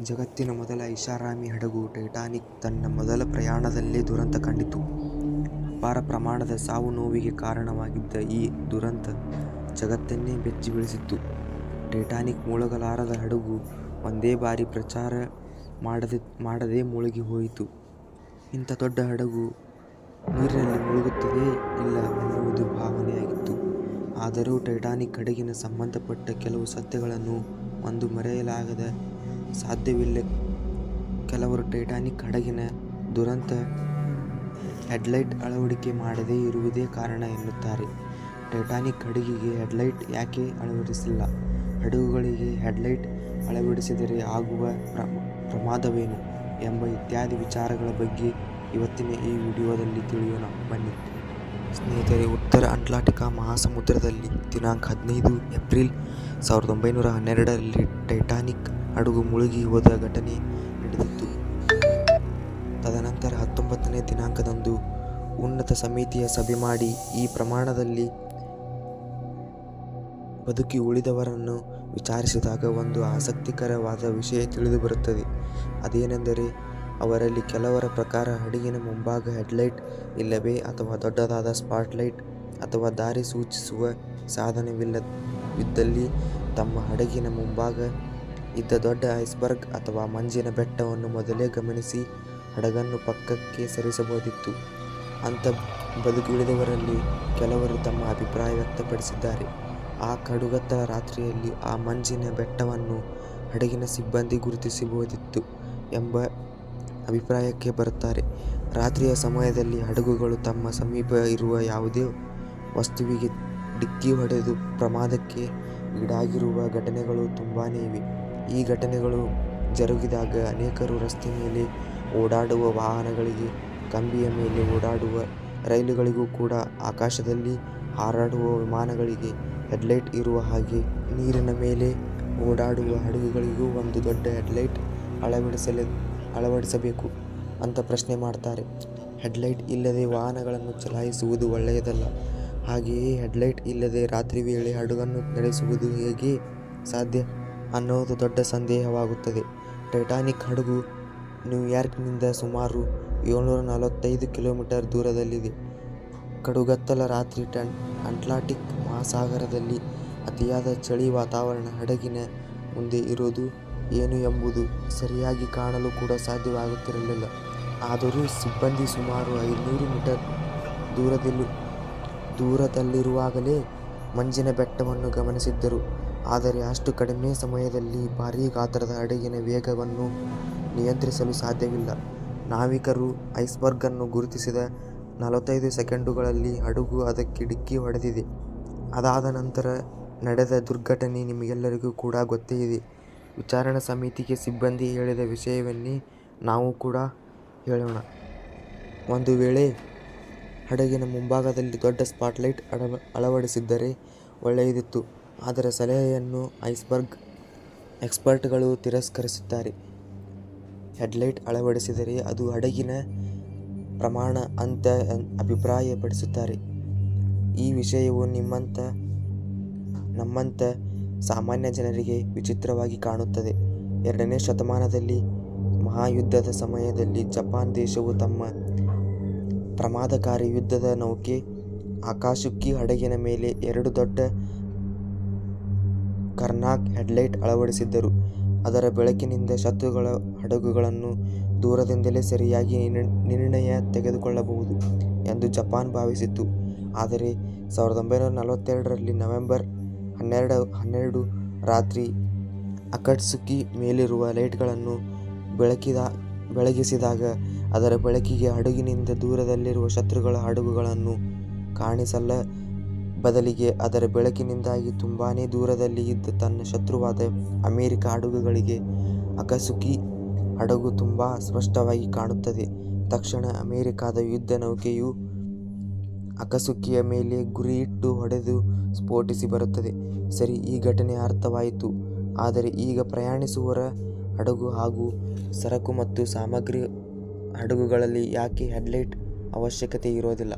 ಜಗತ್ತಿನ ಮೊದಲ ಐಷಾರಾಮಿ ಹಡಗು ಟೈಟಾನಿಕ್ ತನ್ನ ಮೊದಲ ಪ್ರಯಾಣದಲ್ಲೇ ದುರಂತ ಕಂಡಿತು. ಅಪಾರ ಪ್ರಮಾಣದ ಸಾವು ನೋವಿಗೆ ಕಾರಣವಾಗಿದ್ದ ಈ ದುರಂತ ಜಗತ್ತನ್ನೇ ಬೆಚ್ಚಿ ಬೀಳಿಸಿತ್ತು. ಟೈಟಾನಿಕ್ ಮುಳುಗಲಾರದ ಹಡಗು ಒಂದೇ ಬಾರಿ ಪ್ರಚಾರ ಮಾಡದೆ ಮುಳುಗಿ ಹೋಯಿತು. ಇಂಥ ದೊಡ್ಡ ಹಡಗು ನೀರಿನಲ್ಲಿ ಮುಳುಗುತ್ತದೆಯೇ ಇಲ್ಲ ಎನ್ನುವುದು ಭಾವನೆಯಾಗಿತ್ತು. ಆದರೂ ಟೈಟಾನಿಕ್ ಹಡಗಿನ ಸಂಬಂಧಪಟ್ಟ ಕೆಲವು ಸತ್ಯಗಳನ್ನು ಒಂದು ಮರೆಯಲಾಗದ ಸಾಧ್ಯವಿಲ್ಲ. ಕೆಲವರು ಟೈಟಾನಿಕ್ ಹಡಗಿನ ದುರಂತ ಹೆಡ್ಲೈಟ್ ಅಳವಡಿಕೆ ಮಾಡದೇ ಇರುವುದೇ ಕಾರಣ ಎನ್ನುತ್ತಾರೆ. ಟೈಟಾನಿಕ್ ಹಡಗಿಗೆ ಹೆಡ್ಲೈಟ್ ಯಾಕೆ ಅಳವಡಿಸಿಲ್ಲ? ಹಡಗುಗಳಿಗೆ ಹೆಡ್ಲೈಟ್ ಅಳವಡಿಸಿದರೆ ಆಗುವ ಪ್ರಮಾದವೇನು? ಎಂಬ ಇತ್ಯಾದಿ ವಿಚಾರಗಳ ಬಗ್ಗೆ ಇವತ್ತಿನ ಈ ವಿಡಿಯೋದಲ್ಲಿ ತಿಳಿಯೋಣ ಬನ್ನಿ ಸ್ನೇಹಿತರೆ. ಉತ್ತರ ಅಟ್ಲಾಂಟಿಕ್ ಮಹಾಸಮುದ್ರದಲ್ಲಿ ದಿನಾಂಕ 15 ಏಪ್ರಿಲ್ 1912ರಲ್ಲಿ ಟೈಟಾನಿಕ್ ಹಡಗು ಮುಳುಗಿ ಹೋದ ಘಟನೆ ನಡೆದಿತ್ತು. ತದನಂತರ 19ನೇ ದಿನಾಂಕದಂದು ಉನ್ನತ ಸಮಿತಿಯ ಸಭೆ ಮಾಡಿ ಈ ಪ್ರಮಾಣದಲ್ಲಿ ಬದುಕಿ ಉಳಿದವರನ್ನು ವಿಚಾರಿಸಿದಾಗ ಒಂದು ಆಸಕ್ತಿಕರವಾದ ವಿಷಯ ತಿಳಿದುಬರುತ್ತದೆ. ಅದೇನೆಂದರೆ, ಅವರಲ್ಲಿ ಕೆಲವರ ಪ್ರಕಾರ ಹಡಗಿನ ಮುಂಭಾಗ ಹೆಡ್ಲೈಟ್ ಇಲ್ಲವೇ ಅಥವಾ ದೊಡ್ಡದಾದ ಸ್ಪಾಟ್ಲೈಟ್ ಅಥವಾ ದಾರಿ ಸೂಚಿಸುವ ಸಾಧನವಿದ್ದಲ್ಲಿ ತಮ್ಮ ಹಡಗಿನ ಮುಂಭಾಗ ಇದ್ದ ದೊಡ್ಡ ಐಸ್ಬರ್ಗ್ ಅಥವಾ ಮಂಜಿನ ಬೆಟ್ಟವನ್ನು ಮೊದಲೇ ಗಮನಿಸಿ ಹಡಗನ್ನು ಪಕ್ಕಕ್ಕೆ ಸರಿಸಬಹುದಿತ್ತು. ಅಂಥ ಬದುಕುಳಿದವರಲ್ಲಿ ಕೆಲವರು ತಮ್ಮ ಅಭಿಪ್ರಾಯ ವ್ಯಕ್ತಪಡಿಸಿದ್ದಾರೆ. ಆ ಕಡುಗತ್ತಲ ರಾತ್ರಿಯಲ್ಲಿ ಆ ಮಂಜಿನ ಬೆಟ್ಟವನ್ನು ಹಡಗಿನ ಸಿಬ್ಬಂದಿ ಗುರುತಿಸಬಹುದಿತ್ತು ಎಂಬ ಅಭಿಪ್ರಾಯಕ್ಕೆ ಬರುತ್ತಾರೆ. ರಾತ್ರಿಯ ಸಮಯದಲ್ಲಿ ಹಡಗುಗಳು ತಮ್ಮ ಸಮೀಪ ಇರುವ ಯಾವುದೇ ವಸ್ತುವಿಗೆ ಡಿಕ್ಕಿ ಹೊಡೆದು ಪ್ರಮಾದಕ್ಕೆ ಈಡಾಗಿರುವ ಘಟನೆಗಳು ತುಂಬಾನೇ ಇವೆ. ಈ ಘಟನೆಗಳು ಜರುಗಿದಾಗ ಅನೇಕರು ರಸ್ತೆ ಮೇಲೆ ಓಡಾಡುವ ವಾಹನಗಳಿಗೆ, ಕಂಬಿಯ ಮೇಲೆ ಓಡಾಡುವ ರೈಲುಗಳಿಗೂ ಕೂಡ, ಆಕಾಶದಲ್ಲಿ ಹಾರಾಡುವ ವಿಮಾನಗಳಿಗೆ ಹೆಡ್ಲೈಟ್ ಇರುವ ಹಾಗೆ ನೀರಿನ ಮೇಲೆ ಓಡಾಡುವ ಹಡಗುಗಳಿಗೂ ಒಂದು ದೊಡ್ಡ ಹೆಡ್ಲೈಟ್ ಅಳವಡಿಸಬೇಕು ಅಂತ ಪ್ರಶ್ನೆ ಮಾಡ್ತಾರೆ. ಹೆಡ್ಲೈಟ್ ಇಲ್ಲದೆ ವಾಹನಗಳನ್ನು ಚಲಾಯಿಸುವುದು ಒಳ್ಳೆಯದಲ್ಲ. ಹಾಗೆಯೇ ಹೆಡ್ಲೈಟ್ ಇಲ್ಲದೆ ರಾತ್ರಿ ವೇಳೆ ಹಡಗನ್ನು ನಡೆಸುವುದು ಹೇಗೆ ಸಾಧ್ಯ ಅನ್ನೋದು ದೊಡ್ಡ ಸಂದೇಹವಾಗುತ್ತದೆ. ಟೈಟಾನಿಕ್ ಹಡಗು ನ್ಯೂಯಾರ್ಕ್ನಿಂದ ಸುಮಾರು 745 ಕಿಲೋಮೀಟರ್ ದೂರದಲ್ಲಿದೆ. ಕಡುಗತ್ತಲ ರಾತ್ರಿ ಅಟ್ಲಾಂಟಿಕ್ ಮಹಾಸಾಗರದಲ್ಲಿ ಅತಿಯಾದ ಚಳಿ ವಾತಾವರಣ ಹಡಗಿನ ಮುಂದೆ ಇರೋದು ಏನು ಎಂಬುದು ಸರಿಯಾಗಿ ಕಾಣಲು ಕೂಡ ಸಾಧ್ಯವಾಗುತ್ತಿರಲಿಲ್ಲ. ಆದರೂ ಸಿಬ್ಬಂದಿ ಸುಮಾರು 500 ಮೀಟರ್ ದೂರದಲ್ಲಿರುವಾಗಲೇ ಮಂಜಿನ ಬೆಟ್ಟವನ್ನು ಗಮನಿಸಿದ್ದರು. ಆದರೆ ಅಷ್ಟು ಕಡಿಮೆ ಸಮಯದಲ್ಲಿ ಭಾರೀ ಗಾತ್ರದ ಹಡಗಿನ ವೇಗವನ್ನು ನಿಯಂತ್ರಿಸಲು ಸಾಧ್ಯವಿಲ್ಲ. ನಾವಿಕರು ಐಸ್ಬರ್ಗನ್ನು ಗುರುತಿಸಿದ 45 ಸೆಕೆಂಡುಗಳಲ್ಲಿ ಹಡಗು ಅದಕ್ಕೆ ಡಿಕ್ಕಿ ಹೊಡೆದಿದೆ. ಅದಾದ ನಂತರ ನಡೆದ ದುರ್ಘಟನೆ ನಿಮಗೆಲ್ಲರಿಗೂ ಕೂಡ ಗೊತ್ತೇ ಇದೆ. ವಿಚಾರಣಾ ಸಮಿತಿಗೆ ಸಿಬ್ಬಂದಿ ಹೇಳಿದ ವಿಷಯವನ್ನೇ ನಾವು ಕೂಡ ಹೇಳೋಣ. ಒಂದು ವೇಳೆ ಹಡಗಿನ ಮುಂಭಾಗದಲ್ಲಿ ದೊಡ್ಡ ಸ್ಪಾಟ್ಲೈಟ್ ಅಳವಡಿಸಿದ್ದರೆ ಒಳ್ಳೆಯದಿತ್ತು. ಅದರ ಸಲಹೆಯನ್ನು ಐಸ್ಬರ್ಗ್ ಎಕ್ಸ್ಪರ್ಟ್ಗಳು ತಿರಸ್ಕರಿಸುತ್ತಾರೆ. ಹೆಡ್ಲೈಟ್ ಅಳವಡಿಸಿದರೆ ಅದು ಹಡಗಿನ ಪ್ರಮಾಣ ಅಂತ ಅಭಿಪ್ರಾಯಪಡಿಸುತ್ತಾರೆ. ಈ ವಿಷಯವು ನಮ್ಮಂಥ ಸಾಮಾನ್ಯ ಜನರಿಗೆ ವಿಚಿತ್ರವಾಗಿ ಕಾಣುತ್ತದೆ. 2ನೇ ಶತಮಾನದಲ್ಲಿ ಮಹಾಯುದ್ಧದ ಸಮಯದಲ್ಲಿ ಜಪಾನ್ ದೇಶವು ತಮ್ಮ ಪ್ರಮಾದಕಾರಿ ಯುದ್ಧದ ನೌಕೆ ಅಕಾಸುಕಿ ಹಡಗಿನ ಮೇಲೆ 2 ದೊಡ್ಡ ಕರ್ನಾಕ್ ಹೆಡ್ಲೈಟ್ ಅಳವಡಿಸಿದ್ದರು. ಅದರ ಬೆಳಕಿನಿಂದ ಶತ್ರುಗಳ ಹಡಗುಗಳನ್ನು ದೂರದಿಂದಲೇ ಸರಿಯಾಗಿ ನಿರ್ಣಯ ತೆಗೆದುಕೊಳ್ಳಬಹುದು ಎಂದು ಜಪಾನ್ ಭಾವಿಸಿತ್ತು. ಆದರೆ 1942ರಲ್ಲಿ ನವೆಂಬರ್ 12 ರಾತ್ರಿ ಅಕಟ್ಸುಕಿ ಮೇಲಿರುವ ಲೈಟ್ಗಳನ್ನು ಬೆಳಗಿಸಿದಾಗ ಅದರ ಬೆಳಕಿಗೆ ಹಡಗಿನಿಂದ ದೂರದಲ್ಲಿರುವ ಶತ್ರುಗಳ ಹಡಗುಗಳನ್ನು ಕಾಣಿಸಲ್ಲ. ಬದಲಿಗೆ ಅದರ ಬೆಳಕಿನಿಂದಾಗಿ ತುಂಬಾನೇ ದೂರದಲ್ಲಿ ಇದ್ದ ತನ್ನ ಶತ್ರುವಾದ ಅಮೆರಿಕ ಹಡಗುಗಳಿಗೆ ಅಕಸುಕಿ ಹಡಗು ತುಂಬಾ ಸ್ಪಷ್ಟವಾಗಿ ಕಾಣುತ್ತದೆ. ತಕ್ಷಣ ಅಮೆರಿಕದ ಯುದ್ಧ ನೌಕೆಯು ಅಕಸುಕಿಯ ಮೇಲೆ ಗುರಿಯಿಟ್ಟು ಹೊಡೆದು ಸ್ಫೋಟಿಸಿ ಬರುತ್ತದೆ. ಸರಿ, ಈ ಘಟನೆ ಅರ್ಥವಾಯಿತು. ಆದರೆ ಈಗ ಪ್ರಯಾಣಿಸುವವರ ಹಡಗು ಹಾಗೂ ಸರಕು ಮತ್ತು ಸಾಮಗ್ರಿ ಹಡಗುಗಳಲ್ಲಿ ಯಾಕೆ ಹೆಡ್ಲೈಟ್ ಅವಶ್ಯಕತೆ ಇರೋದಿಲ್ಲ?